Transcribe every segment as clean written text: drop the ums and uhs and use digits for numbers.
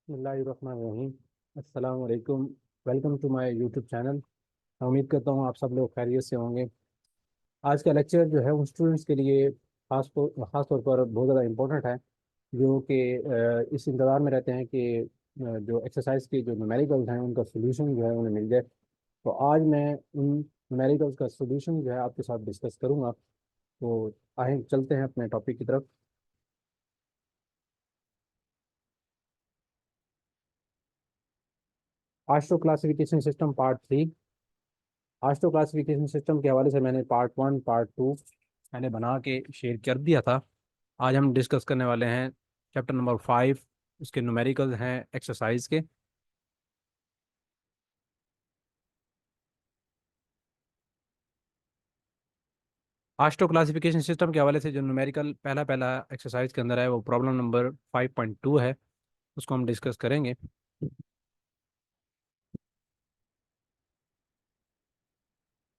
बिस्मिल्लाहिर्रहमानिर्रहीम। अस्सलाम वालेकुम। Welcome to my YouTube channel. मैं उम्मीद करता हूँ आप सब लोग खैरियत से होंगे। आज का लेक्चर जो है वो स्टूडेंट्स के लिए खास तौर पर बहुत ज़्यादा इम्पोर्टेंट है, जो कि इस इंतज़ार में रहते हैं कि जो एक्सरसाइज के जो न्यूमेरिकल्स हैं उनका सोल्यूशन जो है उन्हें मिल जाए। तो आज मैं उन न्यूमेरिकल्स का सोल्यूशन जो है आपके साथ डिस्कस करूँगा। तो आए चलते हैं अपने टॉपिक की तरफ। Astro classification system part 3। Astro classification system के हवाले से मैंने पार्ट 1 पार्ट 2 मैंने बना के शेयर कर दिया था। आज हम डिस्कस करने वाले हैं चैप्टर नंबर 5। उसके न्यूमेरिकल हैं एक्सरसाइज के। आस्ट्रो क्लासिफिकेशन सिस्टम के हवाले से जो न्यूमेरिकल पहला पहला एक्सरसाइज के अंदर है वो प्रॉब्लम नंबर 5.2 है। उसको हम डिस्कस करेंगे।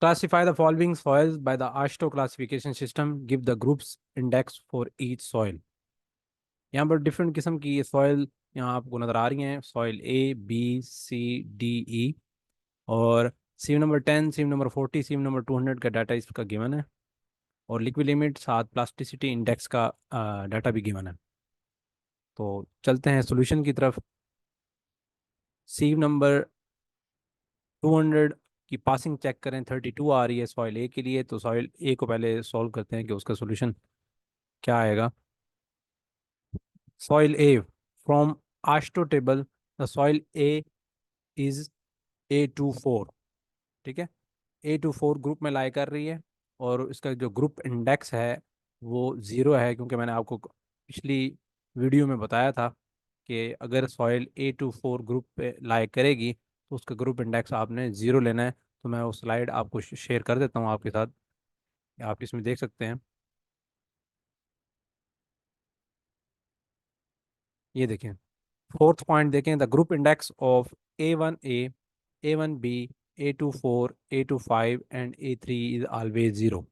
Classify the following soils by the astro classification system, give the groups index for each soil. यहाँ पर डिफरेंट किस्म की ये सॉइल यहाँ आपको नज़र आ रही हैं। Soil A B C D E। और सीव नंबर 10, सीव नंबर 40, सीव नंबर 200 का डाटा इसका गिवन है। और लिक्विड लिमिट साथ प्लास्टिसिटी इंडेक्स का डाटा भी गिवन है। तो चलते हैं सॉल्यूशन की तरफ। सीव नंबर 200 की पासिंग चेक करें, 32 आ रही है सॉइल ए के लिए। तो सॉइल ए को पहले सॉल्व करते हैं कि उसका सॉल्यूशन क्या आएगा। Soil A from astro table, the soil A is A24। ठीक है, A24 ग्रुप में लाई कर रही है। और इसका जो ग्रुप इंडेक्स है वो 0 है, क्योंकि मैंने आपको पिछली वीडियो में बताया था कि अगर सॉइल A24 ग्रुप पे लाई करेगी तो उसका ग्रुप इंडेक्स आपने 0 लेना है। तो मैं वो स्लाइड आपको शेयर कर देता हूँ आपके साथ। आप इसमें देख सकते हैं। ये देखें, फोर्थ पॉइंट देखें, the group index of A1A, A1B, A24, A25 and A3 is always 0।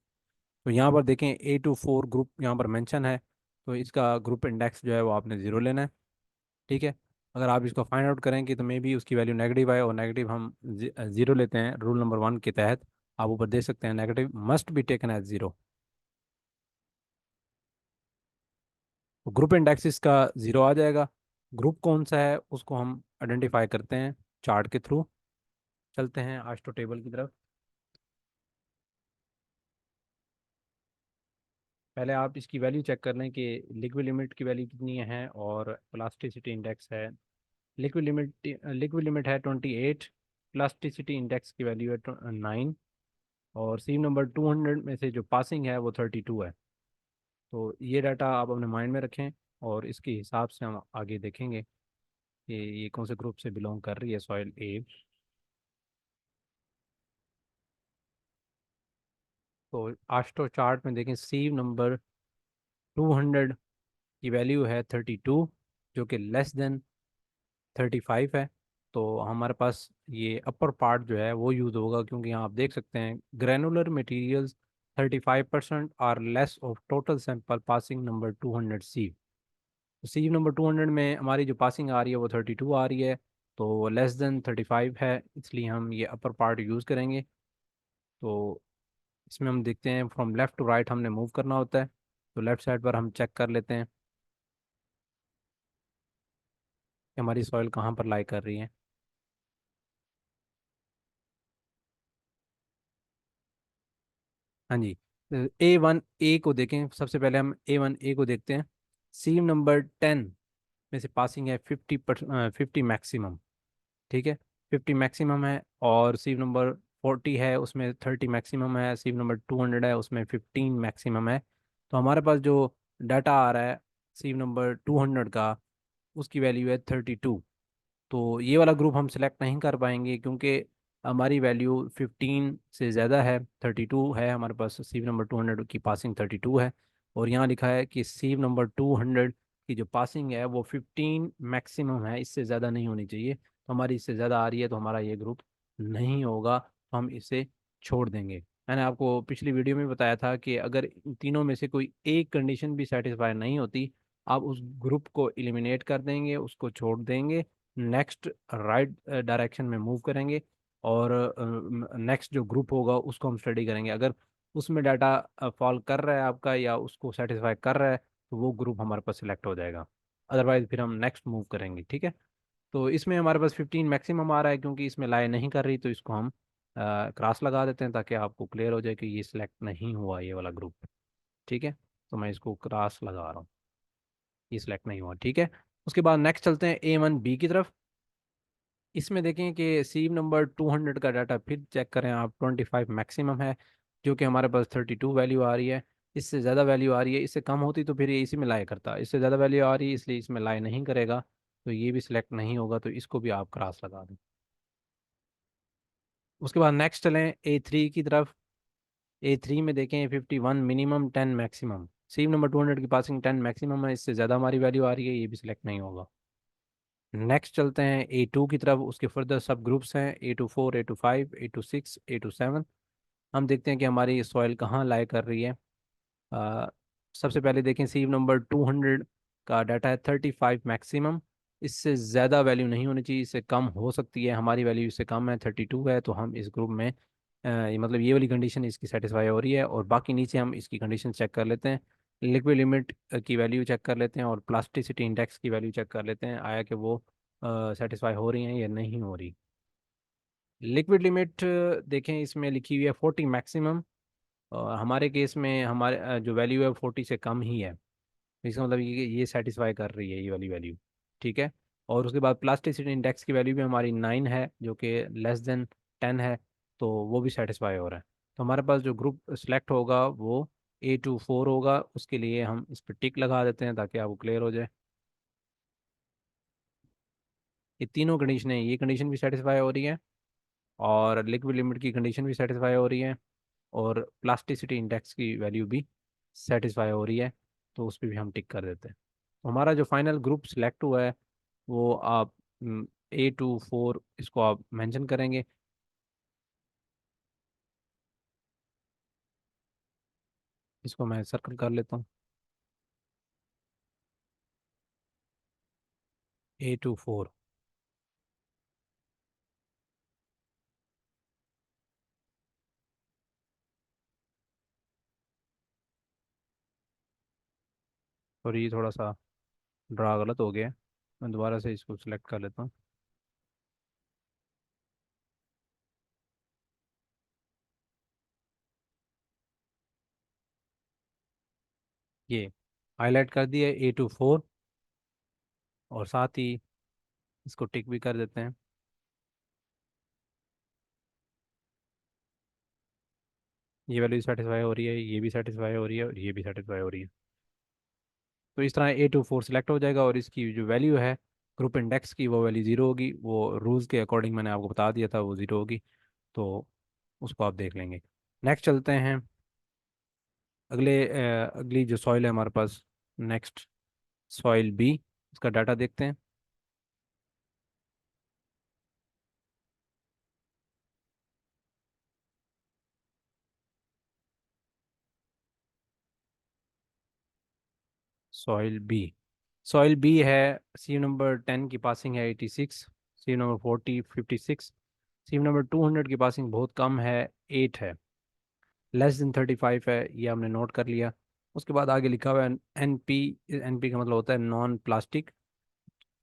तो यहाँ पर देखें A24 ग्रुप यहाँ पर मेंशन है। तो इसका ग्रुप इंडेक्स जो है वो आपने 0 लेना है। ठीक है, अगर आप इसको फाइंड आउट करेंगे तो मे बी उसकी वैल्यू नेगेटिव आए, और नेगेटिव हम 0 लेते हैं रूल नंबर 1 के तहत। आप ऊपर देख सकते हैं negative must be taken as 0। तो ग्रुप इंडेक्स इसका 0 आ जाएगा। ग्रुप कौन सा है उसको हम आइडेंटिफाई करते हैं चार्ट के थ्रू। चलते हैं आस्टो टेबल की तरफ। पहले आप इसकी वैल्यू चेक कर लें कि लिक्विड लिमिट की वैल्यू कितनी है और प्लास्टिसिटी इंडेक्स है। लिक्विड लिमिट है 28। प्लास्टिसिटी इंडेक्स की वैल्यू है 9। और सी नंबर 200 में से जो पासिंग है वो 32 है। तो ये डाटा आप अपने माइंड में रखें, और इसके हिसाब से हम आगे देखेंगे कि ये कौन से ग्रुप से बिलोंग कर रही है सॉइल ए। तो आस्ट्रो चार्ट में देखें, सी नंबर 200 की वैल्यू है 32, जो कि लेस देन 35 है। तो हमारे पास ये अपर पार्ट जो है वो यूज़ होगा, क्योंकि यहाँ आप देख सकते हैं granular materials 35% are less of total sample passing number 200 sieve. Sieve number 200 में हमारी जो पासिंग आ रही है वो 32 आ रही है। तो लेस देन 35 है, इसलिए हम ये अपर पार्ट यूज़ करेंगे। तो इसमें हम देखते हैं फ्रॉम लेफ़्ट टू राइट हमने मूव करना होता है। तो लेफ़्ट साइड पर हम चेक कर लेते हैं कि हमारी सॉइल कहाँ पर लाई कर रही है। हाँ जी, A1A को देखें। सबसे पहले हम A1A को देखते हैं। सीम नंबर 10 में से पासिंग है 50 मैक्सिमम। ठीक है, 50 मैक्सिमम है। और सीव नंबर 40 है उसमें 30 मैक्सिमम है। सीव नंबर 200 है उसमें 15 मैक्सिमम है। तो हमारे पास जो डाटा आ रहा है सीव नंबर 200 का, उसकी वैल्यू है 32। तो ये वाला ग्रुप हम सिलेक्ट नहीं कर पाएंगे, क्योंकि हमारी वैल्यू 15 से ज़्यादा है। 32 है हमारे पास, सीव नंबर 200 की पासिंग 32 है। और यहाँ लिखा है कि सीव नंबर 200 की जो पासिंग है वो 15 मैक्सिमम है, इससे ज़्यादा नहीं होनी चाहिए। तो हमारी इससे ज़्यादा आ रही है, तो हमारा ये ग्रुप नहीं होगा, तो हम इसे छोड़ देंगे। मैंने आपको पिछली वीडियो में बताया था कि अगर इन तीनों में से कोई एक कंडीशन भी सेटिस्फाई नहीं होती, आप उस ग्रुप को एलिमिनेट कर देंगे, उसको छोड़ देंगे, नेक्स्ट राइट डायरेक्शन में मूव करेंगे, और नेक्स्ट जो ग्रुप होगा उसको हम स्टडी करेंगे। अगर उसमें डाटा फॉल कर रहा है आपका, या उसको सेटिस्फाई कर रहा है, तो वो ग्रुप हमारे पास सिलेक्ट हो जाएगा। अदरवाइज फिर हम नेक्स्ट मूव करेंगे, ठीक है। तो इसमें हमारे पास 15 मैक्सिमम आ रहा है, क्योंकि इसमें लाई नहीं कर रही, तो इसको हम क्रॉस लगा देते हैं, ताकि आपको क्लियर हो जाए कि ये सिलेक्ट नहीं हुआ ये वाला ग्रुप, ठीक है। तो मैं इसको क्रॉस लगा रहा हूँ, ये सिलेक्ट नहीं हुआ, ठीक है। उसके बाद नेक्स्ट चलते हैं A1B की तरफ। इसमें देखें कि सीव नंबर 200 का डाटा फिर चेक करें आप, 25 मैक्सिमम है, जो कि हमारे पास 32 वैल्यू आ रही है। इससे ज़्यादा वैल्यू आ रही है, इससे कम होती तो फिर ये इसी में लाई करता, इससे ज़्यादा वैल्यू आ रही है इसलिए इसमें लाई नहीं करेगा, तो ये भी सिलेक्ट नहीं होगा, तो इसको भी आप क्रॉस लगा दें। उसके बाद नेक्स्ट चलें A3 की तरफ। A3 में देखें 51 मिनिमम, 10 मैक्सिमम। सीव नंबर 200 की पासिंग 10 मैक्सिमम है, इससे ज़्यादा हमारी वैल्यू आ रही है, ये भी सिलेक्ट नहीं होगा। नेक्स्ट चलते हैं A2 की तरफ। उसके फर्दर सब ग्रुप्स हैं A24, A25, A26, A27। हम देखते हैं कि हमारी सॉइल कहाँ लाई कर रही है। अ, सबसे पहले देखें सीव नंबर 200 का डाटा है 35 मैक्सिमम। इससे ज़्यादा वैल्यू नहीं होनी चाहिए, इससे कम हो सकती है, हमारी वैल्यू इससे कम है 32 है, तो हम इस ग्रुप में ये मतलब ये वाली कंडीशन इसकी सेटिस्फाई हो रही है। और बाकी नीचे हम इसकी कंडीशन चेक कर लेते हैं, लिक्विड लिमिट की वैल्यू चेक कर लेते हैं, और प्लास्टिसिटी इंडेक्स की वैल्यू चेक कर लेते हैं, आया कि वो सेटिस्फाई हो रही हैं या नहीं हो रही। लिक्विड लिमिट देखें, इसमें लिखी हुई है 40 मैक्सिमम, और हमारे केस में हमारे जो वैल्यू है 40 से कम ही है। इसका मतलब ये सेटिस्फाई कर रही है ये वाली वैल्यू, ठीक है। और उसके बाद प्लास्टिसिटी इंडेक्स की वैल्यू भी हमारी 9 है, जो कि लेस देन 10 है, तो वो भी सेटिस्फाई हो रहा है। तो हमारे पास जो ग्रुप सेलेक्ट होगा वो A24 होगा। उसके लिए हम इस पर टिक लगा देते हैं ताकि आपको क्लियर हो जाए। ये तीनों कंडीशनें, ये कंडीशन भी सेटिस्फाई हो रही है, और लिक्विड लिमिट की कंडीशन भी सेटिस्फाई हो रही है, और प्लास्टिसिटी इंडेक्स की वैल्यू भी सेटिस्फाई हो रही है, तो उस पर भी हम टिक कर देते हैं। तो हमारा जो फाइनल ग्रुप सिलेक्ट हुआ है वो आप A24 इसको आप मेंशन करेंगे। इसको मैं सर्कल कर लेता हूँ, A24। और ये थोड़ा सा ड्रा गलत हो गया है, मैं दोबारा से इसको सिलेक्ट कर लेता हूँ। ये हाईलाइट कर दिया A24, और साथ ही इसको टिक भी कर देते हैं। ये वैल्यू सेटिस्फाई हो रही है, ये भी सेटिस्फाई हो रही है, और ये भी सेटिस्फाई हो रही है। तो इस तरह A24 सिलेक्ट हो जाएगा, और इसकी जो वैल्यू है ग्रुप इंडेक्स की, वो वैल्यू ज़ीरो होगी। वो रूल्स के अकॉर्डिंग मैंने आपको बता दिया था, वो ज़ीरो होगी, तो उसको आप देख लेंगे। नेक्स्ट चलते हैं अगली जो सॉइल है हमारे पास, नेक्स्ट सॉइल B, इसका डाटा देखते हैं। सॉइल बी है, सी नंबर 10 की पासिंग है 86, सी नंबर 40 56, सी नंबर 200 की पासिंग बहुत कम है, 8 है, लेस देन 35 है, ये हमने नोट कर लिया। उसके बाद आगे लिखा हुआ है NP। NP का मतलब होता है नॉन प्लास्टिक।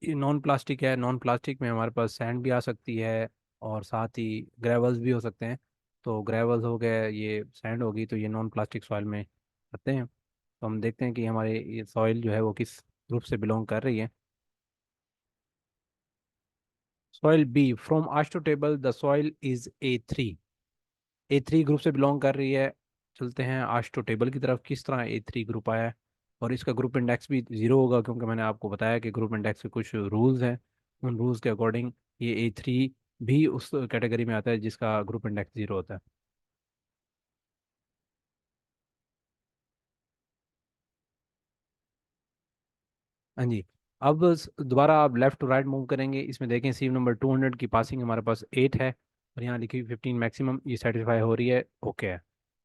ये नॉन प्लास्टिक है, नॉन प्लास्टिक में हमारे पास सैंड भी आ सकती है, और साथ ही ग्रेवल्स भी हो सकते हैं। तो ग्रेवल्स हो गए, ये सैंड होगी, तो ये नॉन प्लास्टिक सॉइल में आते हैं। तो हम देखते हैं कि हमारे ये सॉइल जो है वो किस ग्रुप से बिलोंग कर रही है। Soil B, from AASHTO table the soil is A3 group से बिलोंग कर रही है। चलते हैं आर्च टू टेबल की तरफ, किस तरह A3 ग्रुप आया है। और इसका ग्रुप इंडेक्स भी ज़ीरो होगा, क्योंकि मैंने आपको बताया कि ग्रुप इंडेक्स के कुछ रूल्स हैं, उन रूल्स के अकॉर्डिंग ये A3 भी उस कैटेगरी में आता है जिसका ग्रुप इंडेक्स ज़ीरो होता है। हाँ जी। अब दोबारा आप लेफ्ट टू राइट मूव करेंगे, इसमें देखें सीव नंबर 200 की पासिंग हमारे पास 8 है, और यहाँ लिखी हुई 15 मैक्सिमम, ये सेटिस्फाई हो रही है, ओके है।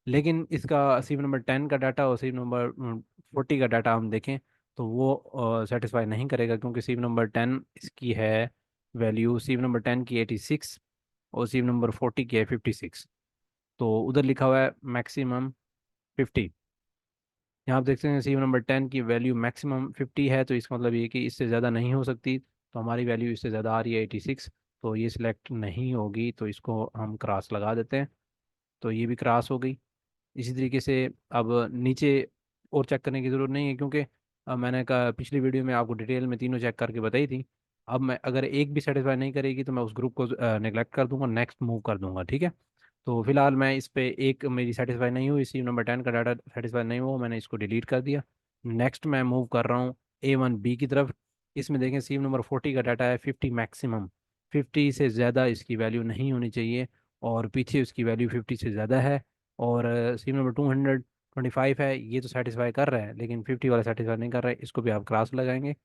लेकिन इसका सीव नंबर 10 का डाटा और सीव नंबर 40 का डाटा हम देखें, तो वो सेटिस्फाई नहीं करेगा, क्योंकि सीव नंबर 10 इसकी है वैल्यू, सीव नंबर 10 की 86 और सीव नंबर 40 की है 56। तो उधर लिखा हुआ है मैक्सिमम 50। यहाँ आप देख सकते हैं सीव नंबर 10 की वैल्यू मैक्सिमम 50 है, तो इसका मतलब ये कि इससे ज़्यादा नहीं हो सकती। तो हमारी वैल्यू इससे ज़्यादा आ रही है 86, तो ये सिलेक्ट नहीं होगी, तो इसको हम क्रॉस लगा देते हैं। तो ये भी क्रॉस हो गई। इसी तरीके से अब नीचे और चेक करने की ज़रूरत नहीं है, क्योंकि अब मैंने कहा पिछली वीडियो में आपको डिटेल में तीनों चेक करके बताई थी। अब मैं अगर एक भी सेटिस्फाई नहीं करेगी तो मैं उस ग्रुप को नेग्लेक्ट कर दूंगा, नेक्स्ट मूव कर दूंगा, ठीक है। तो फिलहाल मैं इस पे एक मेरी सेटिस्फाई नहीं हुई, सी नंबर 10 का डाटा सेटिस्फाई नहीं हुआ, मैंने इसको डिलीट कर दिया। नेक्स्ट मैं मूव कर रहा हूँ A1B की तरफ। इसमें देखें सी नंबर 40 का डाटा है 50 मैक्सिमम, 50 से ज़्यादा इसकी वैल्यू नहीं होनी चाहिए, और पीछे उसकी वैल्यू 50 से ज़्यादा है। और सी नंबर 225 है, ये तो सेटिस्फाई कर रहा है, लेकिन 50 वाला सेटिस्फाई नहीं कर रहा है, इसको भी आप क्रॉस लगाएंगे।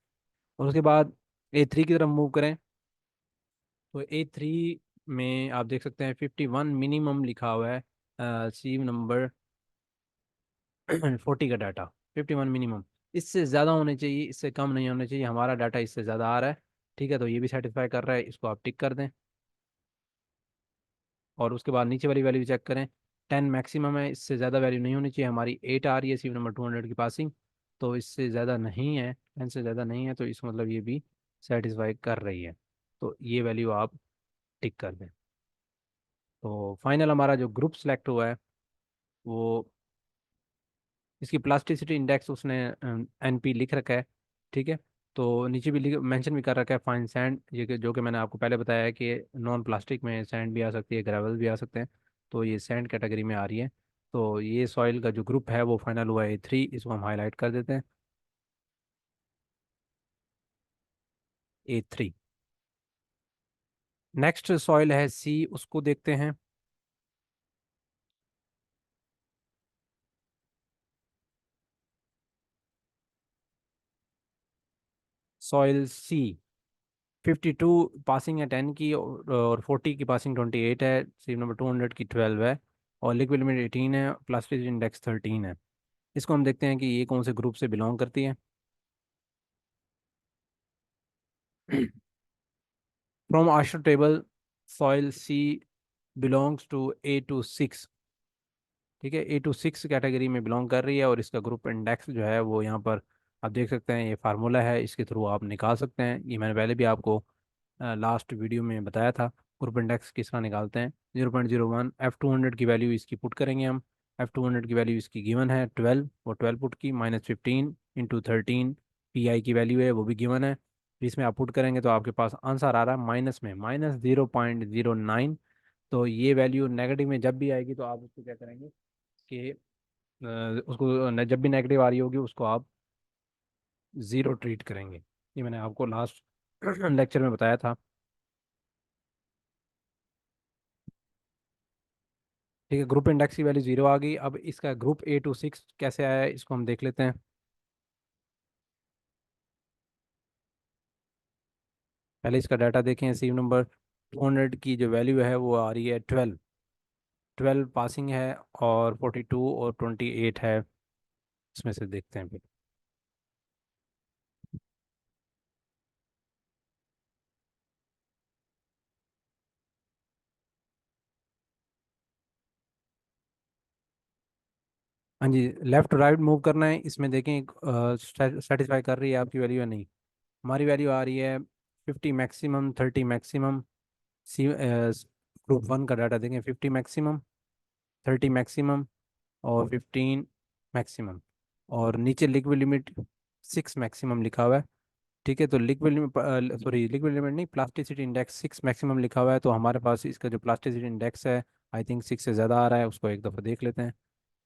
और उसके बाद A3 की तरफ मूव करें। तो A3 में आप देख सकते हैं 51 मिनिमम लिखा हुआ है, सी नंबर 40 का डाटा 51 मिनिमम। इससे ज़्यादा होने चाहिए, इससे कम नहीं होने चाहिए, हमारा डाटा इससे ज़्यादा आ रहा है, ठीक है। तो ये भी सेटिस्फाई कर रहा है, इसको आप टिक कर दें। और उसके बाद नीचे वाली वैल्यू चेक करें, 10 मैक्सिमम है, इससे ज़्यादा वैल्यू नहीं होनी चाहिए, हमारी 8 आ रही है सी नंबर 200 की पासिंग। तो इससे ज़्यादा नहीं है, 10 से ज़्यादा नहीं है, तो इसका मतलब ये भी सेटिस्फाई कर रही है। तो ये वैल्यू आप टिक कर दें। तो फाइनल हमारा जो ग्रुप सेलेक्ट हुआ है वो, इसकी प्लास्टिसिटी इंडेक्स उसने NP लिख रखा है, ठीक है। तो नीचे भी लिख मेंशन भी कर रखा है फाइन सैंड, ये जो कि मैंने आपको पहले बताया है कि नॉन प्लास्टिक में सैंड भी आ सकती है, ग्रेवल भी आ सकते हैं। तो ये सैंड कैटेगरी में आ रही है। तो ये सॉइल का जो ग्रुप है वो फाइनल हुआ है A3, इसको हम हाईलाइट कर देते हैं, A3। नेक्स्ट सॉइल है C, उसको देखते हैं। सॉइल C 52 पासिंग है 10 की, और 40 की पासिंग 28 है, सीव नंबर 200 की 12 है, और लिक्विड लिमिट 18 है, प्लास्टिक इंडेक्स 13 है। इसको हम देखते हैं कि ये कौन से ग्रुप से बिलोंग करती है। फ्रॉम आश्र table, soil C belongs to A to 6, ठीक है, A to 6 कैटेगरी में बिलोंग कर रही है, और इसका ग्रुप इंडेक्स जो है वो यहाँ पर आप देख सकते हैं, ये फार्मूला है, इसके थ्रू आप निकाल सकते हैं। ये मैंने पहले भी आपको लास्ट वीडियो में बताया था, ग्रुप इंडेक्स किस तरह निकालते हैं। 0.01, F200 की वैल्यू इसकी पुट करेंगे हम। F200 की वैल्यू इसकी गिवन है 12, वो 12 पुट की, -15 × 13, PI की वैल्यू है वो भी गिवन है। इसमें आप पुट करेंगे तो आपके पास आंसर आ रहा है माइनस में -0.09। तो ये वैल्यू नेगेटिव में जब भी आएगी तो आप उसको क्या करेंगे कि उसको जब भी नेगेटिव आ रही होगी उसको आप ज़ीरो ट्रीट करेंगे। ये मैंने आपको लास्ट लेक्चर में बताया था, ठीक है। ग्रुप इंडेक्स की वैल्यू 0 आ गई। अब इसका ग्रुप A to 6 कैसे आया है इसको हम देख लेते हैं। पहले इसका डाटा देखें, सीव नंबर 200 की जो वैल्यू है वो आ रही है 12, 12 पासिंग है, और 42 और 28 है। इसमें से देखते हैं फिर। हाँ जी, लेफ्ट टू राइट मूव करना है, इसमें देखें सेटिस्फाई कर रही है आपकी वैल्यू या नहीं। हमारी वैल्यू आ रही है 50 मैक्सिमम, 30 मैक्सिमम। सी ग्रुप 1 का डाटा देखें, 50 मैक्सिमम, 30 मैक्सिमम, और 15 मैक्सिमम। और नीचे लिक्विड लिमिट 6 मैक्सिमम लिखा हुआ है, ठीक है। तो liquid limit, sorry liquid limit नहीं, प्लास्टिसिटी इंडेक्स 6 मैक्सिमम लिखा हुआ है, तो हमारे पास इसका जो प्लास्टिसिटी इंडेक्स है आई थिंक 6 से ज़्यादा आ रहा है, उसको एक दफ़ा देख लेते हैं।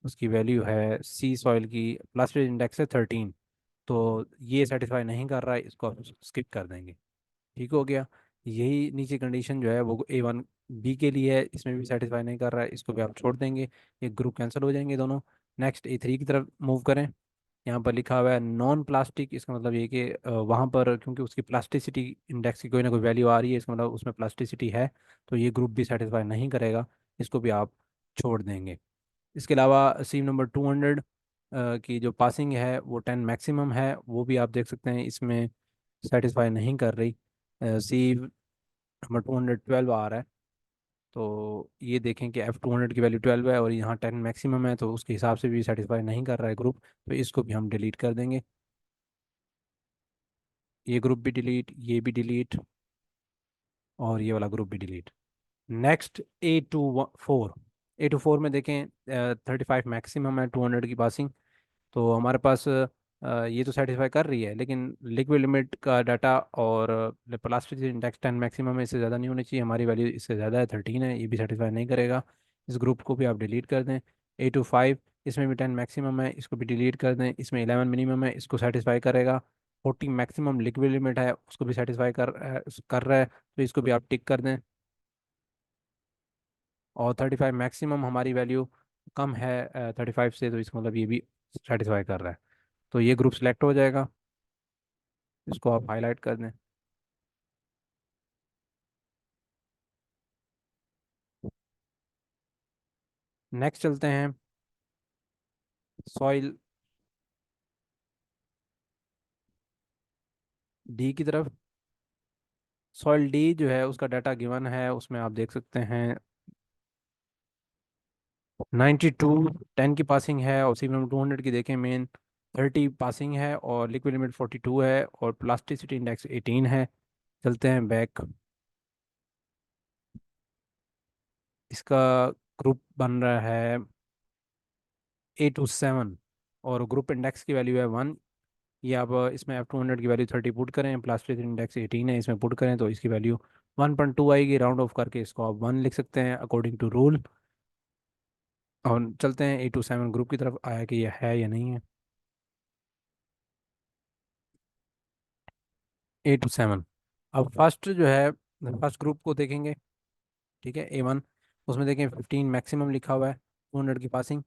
उसकी वैल्यू है, सी सॉइल की प्लास्टिसिटी इंडेक्स है 13। तो ये सेटिस्फाई नहीं कर रहा है, इसको आप स्किप कर देंगे, ठीक हो गया। यही नीचे कंडीशन जो है वो A1B के लिए है, इसमें भी सेटिस्फाई नहीं कर रहा है, इसको भी आप छोड़ देंगे, ये ग्रुप कैंसिल हो जाएंगे दोनों। नेक्स्ट A3 की तरफ मूव करें। यहाँ पर लिखा हुआ है नॉन प्लास्टिक, इसका मतलब ये कि वहाँ पर क्योंकि उसकी प्लास्टिसिटी इंडेक्स की कोई ना कोई वैल्यू आ रही है, इसका मतलब उसमें प्लास्टिसिटी है, तो ये ग्रुप भी सेटिस्फाई नहीं करेगा, इसको भी आप छोड़ देंगे। इसके अलावा सीम नंबर 200 की जो पासिंग है वो 10 मैक्सिमम है, वो भी आप देख सकते हैं इसमें सेटिस्फाई नहीं कर रही। सी नंबर 212 आ रहा है। तो ये देखें कि F200 की वैल्यू 12 है और यहाँ 10 मैक्सिमम है, तो उसके हिसाब से भी सेटिस्फाई नहीं कर रहा है ग्रुप। तो इसको भी हम डिलीट कर देंगे। ये ग्रुप भी डिलीट, ये भी डिलीट, और ये वाला ग्रुप भी डिलीट। Next A24। A24 में देखें 35 मैक्सिमम है, 200 की पासिंग। तो हमारे पास ये तो सेटिस्फाई कर रही है, लेकिन लिक्विड लिमिट का डाटा और प्लास्टिसिटी इंडेक्स 10 मैक्सिमम है, इससे ज़्यादा नहीं होनी चाहिए। हमारी वैल्यू इससे ज़्यादा है, 13 है, ये भी सेटिस्फाई नहीं करेगा। इस ग्रुप को भी आप डिलीट कर दें। A25, इसमें भी 10 मैक्सिमम है, इसको भी डिलीट कर दें। इसमें 11 मिनिमम है, इसको सेटिस्फाई करेगा। 40 मैक्सिमम लिक्विड लिमिट है, उसको भी सेटिस्फाई कर रहा है, तो इसको भी आप टिक कर दें। और 35 मैक्सिमम हमारी वैल्यू कम है 35 से, तो इसका मतलब ये भी सेटिस्फाई कर रहा है। तो ये ग्रुप सिलेक्ट हो जाएगा। इसको आप हाईलाइट कर दें। नेक्स्ट चलते हैं सॉइल डी की तरफ। सॉइल डी जो है उसका डाटा गिवन है, उसमें आप देख सकते हैं 92 10 की पासिंग है, और सीम नंबर 200 की देखें मेन 30 पासिंग है, और लिक्विड लिमिट 42 है, और प्लास्टिसिटी इंडेक्स 18 है। चलते हैं बैक। इसका ग्रुप बन रहा है A27, और ग्रुप इंडेक्स की वैल्यू है 1। ये आप इसमें F200 की वैल्यू 30 पुट करें, प्लास्टिक इंडेक्स 18 है, इसमें पुट करें तो इसकी वैल्यू 1.2 आएगी। राउंड ऑफ करके इसको आप 1 लिख सकते हैं अकॉर्डिंग टू रूल। और चलते हैं A27 ग्रुप की तरफ, आया कि ये है या नहीं है। A27। अब फर्स्ट जो है, फर्स्ट ग्रुप को देखेंगे। ठीक है, A1। उसमें देखें 15 मैक्सिमम लिखा हुआ है, 200 की पासिंग।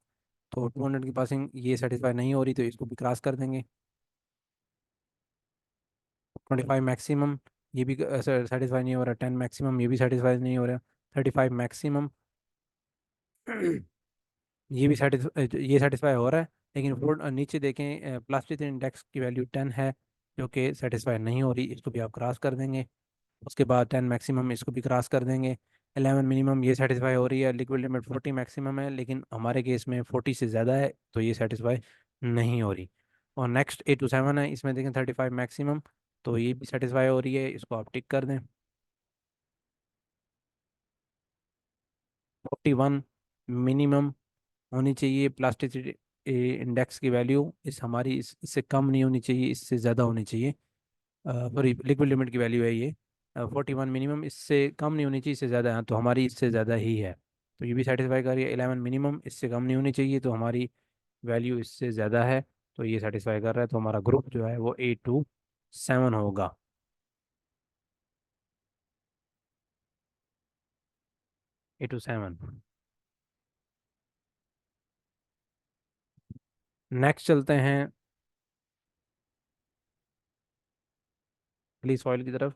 तो 200 की पासिंग ये सेटिस्फाई नहीं हो रही, तो इसको भी क्रॉस कर देंगे। 25 मैक्सिमम, ये भी सेटिस्फाई नहीं हो रहा। 10 मैक्सिमम, ये भी सेटिस्फाई नहीं हो रहा। 35 मैक्सिमम, ये भी ये सेटिस्फाई हो रहा है। लेकिन फोर नीचे देखें प्लास्टिक इंडेक्स की वैल्यू 10 है, जो कि सेटिस्फाई नहीं हो रही, इसको भी आप क्रॉस कर देंगे। उसके बाद 10 मैक्सिमम, इसको भी क्रॉस कर देंगे। 11 मिनिमम, ये सेटिस्फाई हो रही है। लिक्विड लिमिट 40 मैक्सिमम है, लेकिन हमारे केस में 40 से ज़्यादा है, तो ये सेटिस्फाई नहीं हो रही। और नेक्स्ट A27 है, इसमें देखें 35 मैक्सिमम, तो ये भी सेटिस्फाई हो रही है, इसको आप टिक कर दें। 41 मिनिमम होनी चाहिए प्लास्टिसिटी इंडेक्स की वैल्यू, इस हमारी इससे कम नहीं होनी चाहिए, इससे ज़्यादा होनी चाहिए। सॉरी, लिक्विड लिमिट की वैल्यू है ये 41 मिनिमम, इससे कम नहीं होनी चाहिए, इससे ज़्यादा है, तो हमारी इससे ज़्यादा ही है। तो ये भी सेटिस्फाई कर रही है। 11 मिनिमम, इससे कम नहीं होनी चाहिए, तो हमारी वैल्यू इससे ज़्यादा है, तो ये सेटिस्फाई कर रहा है। तो हमारा ग्रुप जो है वो A27 होगा। A27। नेक्स्ट चलते हैं प्लीज सॉइल की तरफ।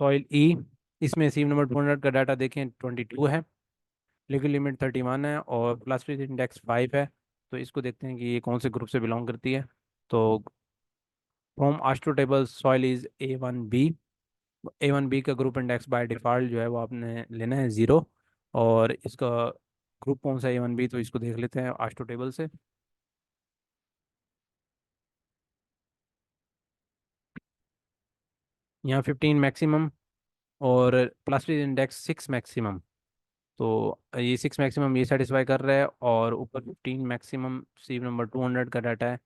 सॉइल ई, इसमें सीम नंबर 200 का डाटा देखें 22 है, लिक्विड लिमिट 31 है, और प्लास्टिक इंडेक्स 5 है। तो इसको देखते हैं कि ये कौन से ग्रुप से बिलोंग करती है। तो from astro table soil is A1B। A1B का ग्रुप इंडेक्स बाय डिफ़ॉल्ट जो है वो आपने लेना है 0। और इसका ग्रुप कौन सा है A1B, तो इसको देख लेते हैं आस्ट्रो टेबल से। यहाँ 15 मैक्सिमम, और प्लास्टिक इंडेक्स 6 मैक्सिमम। तो ये 6 मैक्सिमम ये सेटिस्फाई कर रहा है, और ऊपर 15 मैक्सिमम सी नंबर 200 का डाटा है,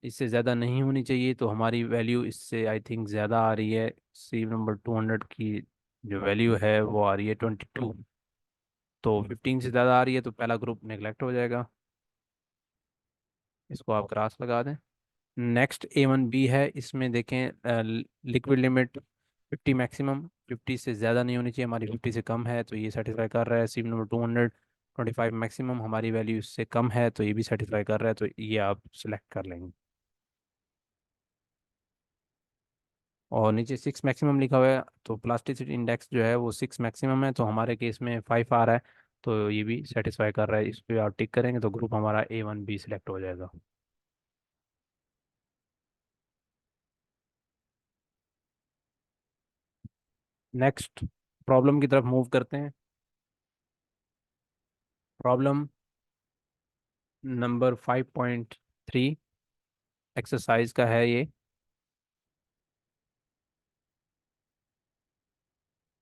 इससे ज़्यादा नहीं होनी चाहिए, तो हमारी वैल्यू इससे आई थिंक ज़्यादा आ रही है। सी नंबर 200 की जो वैल्यू है वो आ रही है 22। तो 15 से ज़्यादा आ रही है, तो पहला ग्रुप नेगलेक्ट हो जाएगा। इसको आप क्रॉस लगा दें। नेक्स्ट A1B है, इसमें देखें लिक्विड लिमिट 50 मैक्सिमम, 50 से ज़्यादा नहीं होनी चाहिए, हमारी 50 से कम है, तो ये सेटिस्फाई कर रहा है। सी नंबर 200 25 मैक्सिमम, हमारी वैल्यू इससे कम है, तो ये भी सेटिस्फाई कर रहा है, तो ये आप सिलेक्ट कर लेंगे। और नीचे 6 मैक्सिमम लिखा हुआ है, तो प्लास्टिसिटी इंडेक्स जो है वो 6 मैक्सिमम है, तो हमारे केस में 5 आ रहा है। तो ये भी सेटिस्फाई कर रहा है, इस पर आप टिक करेंगे तो ग्रुप हमारा A1B सिलेक्ट हो जाएगा। नेक्स्ट प्रॉब्लम की तरफ मूव करते हैं। प्रॉब्लम नंबर 5.3 एक्सरसाइज का है ये।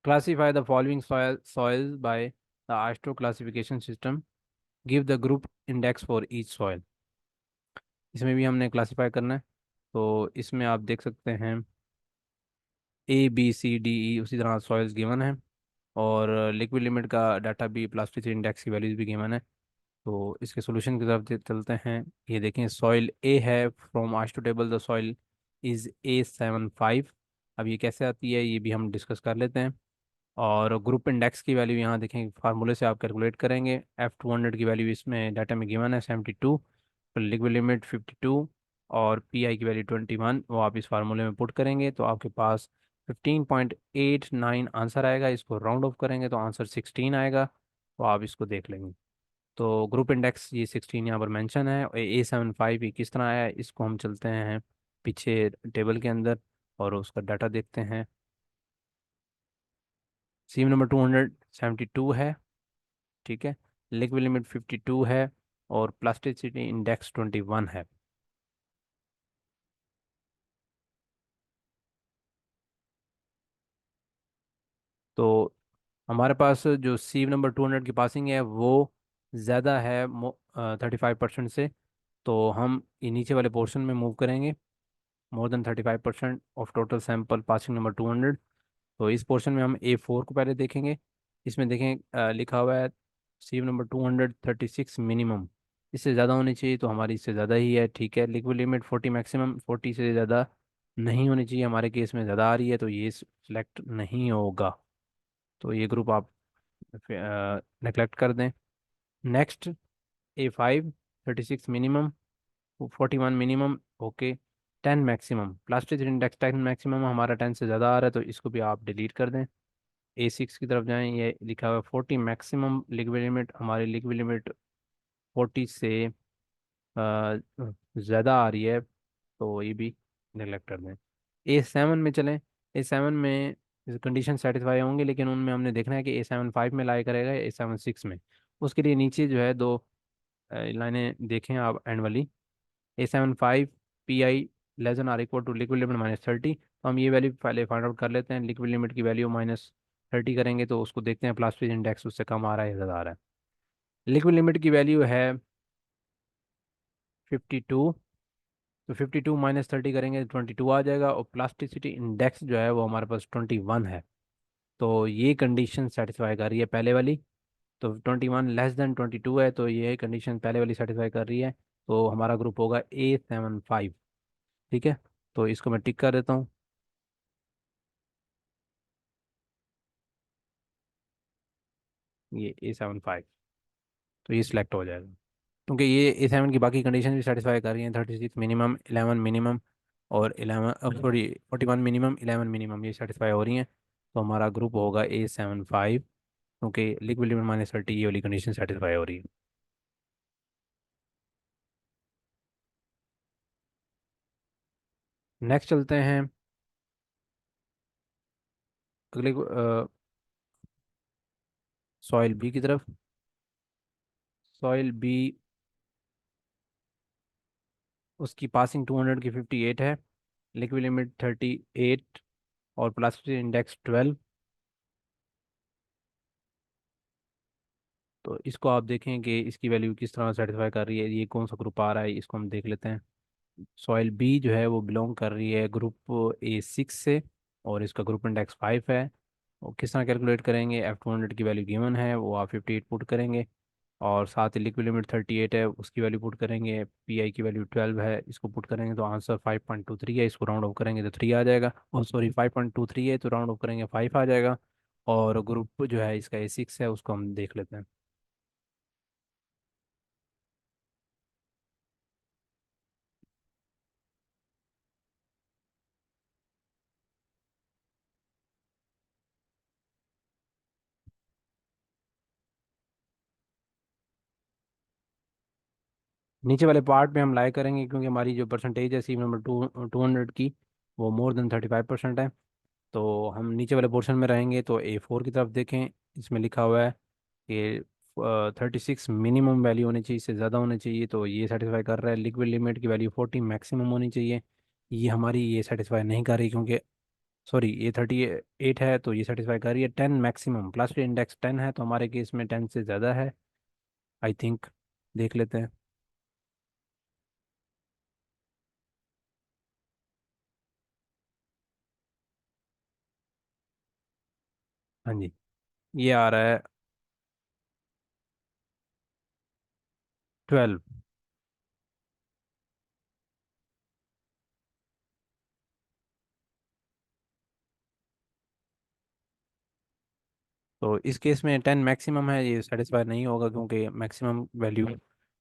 Classify the following soils by the astro classification system, give the group index for each soil. इसमें भी हमने क्लासीफाई करना है। तो इसमें आप देख सकते हैं A B C D E उसी तरह सॉइल्स गिवन है, और लिक्विड लिमिट का डाटा भी, प्लास्टिसिटी इंडेक्स की वैल्यूज भी गिवन है। तो इसके सॉल्यूशन की तरफ चलते हैं। ये देखें, सॉइल ए है, from AASHTO table the soil is A75। अब ये कैसे आती है ये भी हम डिस्कस कर लेते हैं। और ग्रुप इंडेक्स की वैल्यू यहाँ देखें, फार्मूले से आप कैलकुलेट करेंगे। F200 की वैल्यू इसमें डाटा में गिवन है 72, फिर लिक्विड लिमिट 52, और PI की वैल्यू 21, वो आप इस फार्मूले में पुट करेंगे तो आपके पास 15.89 आंसर आएगा। इसको राउंड ऑफ करेंगे तो आंसर 16 आएगा। तो आप इसको देख लेंगे। तो ग्रुप इंडेक्स ये 16 यहाँ पर मेंशन है। A75 ये किस तरह आया है, इसको हम चलते हैं पीछे टेबल के अंदर और उसका डाटा देखते हैं। सीम नंबर 272 है, ठीक है। लिक्विड लिमिट 52 है, और प्लास्टिसिटी इंडेक्स 21 है। तो हमारे पास जो सीव नंबर 200 की पासिंग है वो ज़्यादा है 35% से। तो हम ये नीचे वाले पोर्शन में मूव करेंगे। More than 35% of total sample passing number 200। तो इस पोर्शन में हम A4 को पहले देखेंगे। इसमें देखें लिखा हुआ है सीव नंबर 236 मिनिमम, इससे ज़्यादा होनी चाहिए, तो हमारी इससे ज़्यादा ही है, ठीक है। लिक्विड लिमिट 40 मैक्सिमम, 40 से ज़्यादा नहीं होनी चाहिए, हमारे केस में ज़्यादा आ रही है, तो ये सिलेक्ट नहीं होगा। तो ये ग्रुप आप नेगलेक्ट कर दें। Next A5 36 minimum, 41 minimum, okay. 10 maximum, plastic index 10 maximum हमारा 10 से ज़्यादा आ रहा है, तो इसको भी आप डिलीट कर दें। A6 की तरफ जाएं, ये लिखा हुआ है 40 मैक्सिमम लिक्विड लिमिट, हमारी लिक्विड लिमिट 40 से ज़्यादा आ रही है, तो ये भी नेगलेक्ट कर दें। A7 में चलें। A7 में कंडीशन सेटिस्फाई होंगे, लेकिन उनमें हमने देखना है कि A7 5 में लाई करेगा या A7 6 में। उसके लिए नीचे जो है दो लाइनें देखें आप एंड वाली। A7 5 PI less than or equal to liquid limit -30। तो हम ये वैल्यू पहले फाइंड आउट कर लेते हैं। लिक्विड लिमिट की वैल्यू -30 करेंगे तो उसको देखते हैं प्लास्टिक इंडेक्स उससे कम आ रहा है या ज़्यादा आ रहा है। लिक्विड लिमिट की वैल्यू है 52, तो 52 -30 करेंगे तो 22 आ जाएगा, और प्लास्टिसिटी इंडेक्स जो है वो हमारे पास 21 है। तो ये कंडीशन सेटिस्फाई कर रही है पहले वाली। तो 21 लेस देन 22 है, तो ये कंडीशन पहले वाली सेटिस्फाई कर रही है। तो हमारा ग्रुप होगा A75, ठीक है। तो इसको मैं टिक कर देता हूँ। ये A75, तो ये सिलेक्ट हो जाएगा, क्योंकि ये A7 की बाकी कंडीशन भी सेटिस्फाई कर रही हैं। 36 मिनिमम, 11 मिनिमम, और 11 सॉरी 41 मिनिमम, 11 मिनिमम, ये सेटिस्फाई हो रही हैं। तो हमारा ग्रुप होगा A75, क्योंकि लिक्विड लिमिट -30 ये वाली कंडीशन सेटिस्फाई हो रही है। नेक्स्ट चलते हैं अगले सॉइल बी की तरफ। सॉइल बी, उसकी पासिंग 200 की 58 है, लिक्विड लिमिट 38, और प्लास्टिक इंडेक्स 12। तो इसको आप देखें कि इसकी वैल्यू किस तरह सेटिस्फाई कर रही है, ये कौन सा ग्रुप आ रहा है, इसको हम देख लेते हैं। सॉइल बी जो है वो बिलोंग कर रही है ग्रुप A6 से, और इसका ग्रुप इंडेक्स 5 है। और किस तरह कैलकुलेट करेंगे, F200 की वैल्यू गिवन है, वो आप 58 पुट करेंगे, और साथ ही लिक्विड लिमिट 38 है, उसकी वैल्यू पुट करेंगे। PI की वैल्यू 12 है, इसको पुट करेंगे तो आंसर 5.23 है। इसको राउंड ऑफ करेंगे तो 3 आ जाएगा, और सॉरी 5.23 है तो राउंड ऑफ करेंगे 5 आ जाएगा। और ग्रुप जो है इसका A6 है, उसको हम देख लेते हैं। नीचे वाले पार्ट में हम लाई करेंगे क्योंकि हमारी जो परसेंटेज है सी नंबर 200 की, वो मोर देन 35% है। तो हम नीचे वाले पोर्शन में रहेंगे। तो A4 की तरफ देखें, इसमें लिखा हुआ है कि 36 मिनिमम वैल्यू होनी चाहिए, इससे ज़्यादा होनी चाहिए। तो ये सेटिस्फाई कर रहा है। लिक्विड लिमिट की वैल्यू 40 मैक्सिमम होनी चाहिए, ये हमारी ये सेटिस्फाई नहीं कर रही क्योंकि सॉरी ये 38 है, तो ये सेटिस्फाई कर रही है। 10 मैक्सिमम, प्लास्टिक इंडेक्स 10 है, तो हमारे केस में 10 से ज़्यादा है आई थिंक। देख लेते हैं। हाँ जी, ये आ रहा है 12। तो इस केस में 10 मैक्सिमम है, ये सेटिस्फाई नहीं होगा क्योंकि मैक्सिमम वैल्यू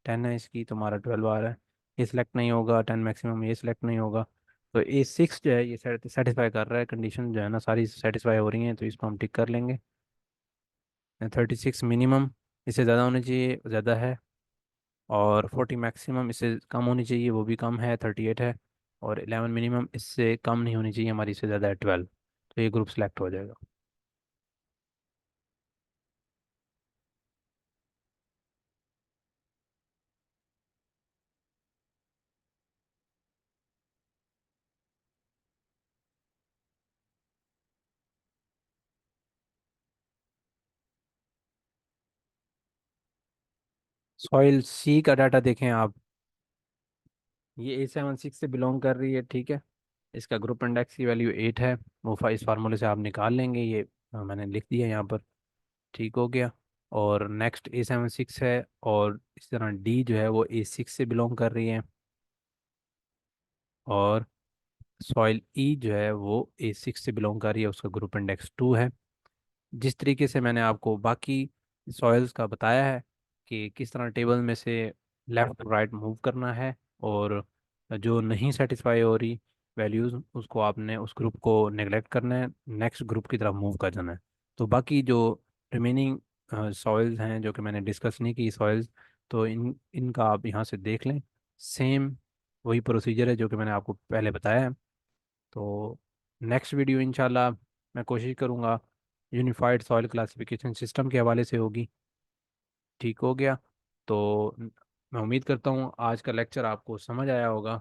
10 है इसकी, तो हमारा 12 आ रहा है। ये सिलेक्ट नहीं होगा, 10 मैक्सिमम ये सिलेक्ट नहीं होगा। तो A6 जो है ये सेटिस्फाई कर रहा है, कंडीशन जो है ना सारी सेटिस्फाई हो रही हैं, तो इसको हम टिक कर लेंगे। 36 मिनिमम, इससे ज़्यादा होनी चाहिए, ज़्यादा है। और 40 मैक्सिमम, इससे कम होनी चाहिए, वो भी कम है, 38 है। और 11 मिनिमम, इससे कम नहीं होनी चाहिए हमारी, इससे ज़्यादा है, 12। तो ये ग्रुप सेलेक्ट हो जाएगा। सॉइल सी का डाटा देखें आप, ये A76 से बिलोंग कर रही है, ठीक है। इसका ग्रुप इंडेक्स की वैल्यू 8 है। वो इस फार्मूले से आप निकाल लेंगे, ये मैंने लिख दिया यहाँ पर, ठीक हो गया। और नेक्स्ट A76 है, और इस तरह डी जो है वो A6 से बिलोंग कर रही है। और सॉइल ई जो है वो A6 से बिलोंग कर रही है, उसका ग्रुप इंडेक्स 2 है। जिस तरीके से मैंने आपको बाकी सॉइल्स का बताया है कि किस तरह टेबल में से लेफ्ट राइट मूव करना है, और जो नहीं सेटिस्फाई हो रही वैल्यूज़ उसको आपने उस ग्रुप को नेगलेक्ट करना है, नेक्स्ट ग्रुप की तरफ मूव कर जाना है। तो बाकी जो रिमेनिंग सॉइल्स हैं जो कि मैंने डिस्कस नहीं की सॉइल्स, तो इनका आप यहाँ से देख लें। सेम वही प्रोसीजर है जो कि मैंने आपको पहले बताया है। तो नेक्स्ट वीडियो इंशाल्लाह मैं कोशिश करूँगा यूनिफाइड सॉइल क्लासिफिकेशन सिस्टम के हवाले से होगी, ठीक हो गया। तो मैं उम्मीद करता हूँ आज का लेक्चर आपको समझ आया होगा।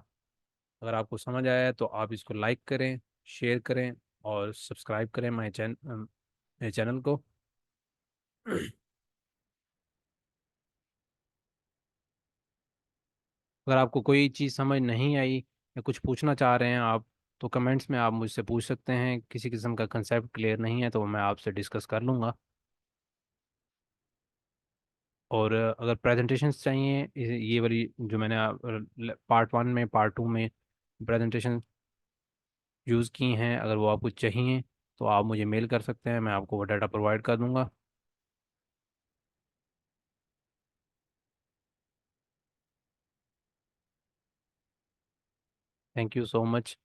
अगर आपको समझ आया है तो आप इसको लाइक करें, शेयर करें, और सब्सक्राइब करें मेरे चैनल को। अगर आपको कोई चीज़ समझ नहीं आई या कुछ पूछना चाह रहे हैं आप, तो कमेंट्स में आप मुझसे पूछ सकते हैं। किसी किस्म का कंसेप्ट क्लियर नहीं है तो मैं आपसे डिस्कस कर लूँगा। और अगर प्रेजेंटेशंस चाहिए, ये वाली जो मैंने पार्ट 1 में पार्ट 2 में प्रेजेंटेशन यूज़ की हैं, अगर वो आपको चाहिए तो आप मुझे मेल कर सकते हैं, मैं आपको वो डाटा प्रोवाइड कर दूंगा। Thank you so much.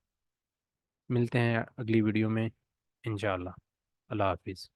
मिलते हैं अगली वीडियो में इंशाल्लाह। अल्लाह हाफिज़।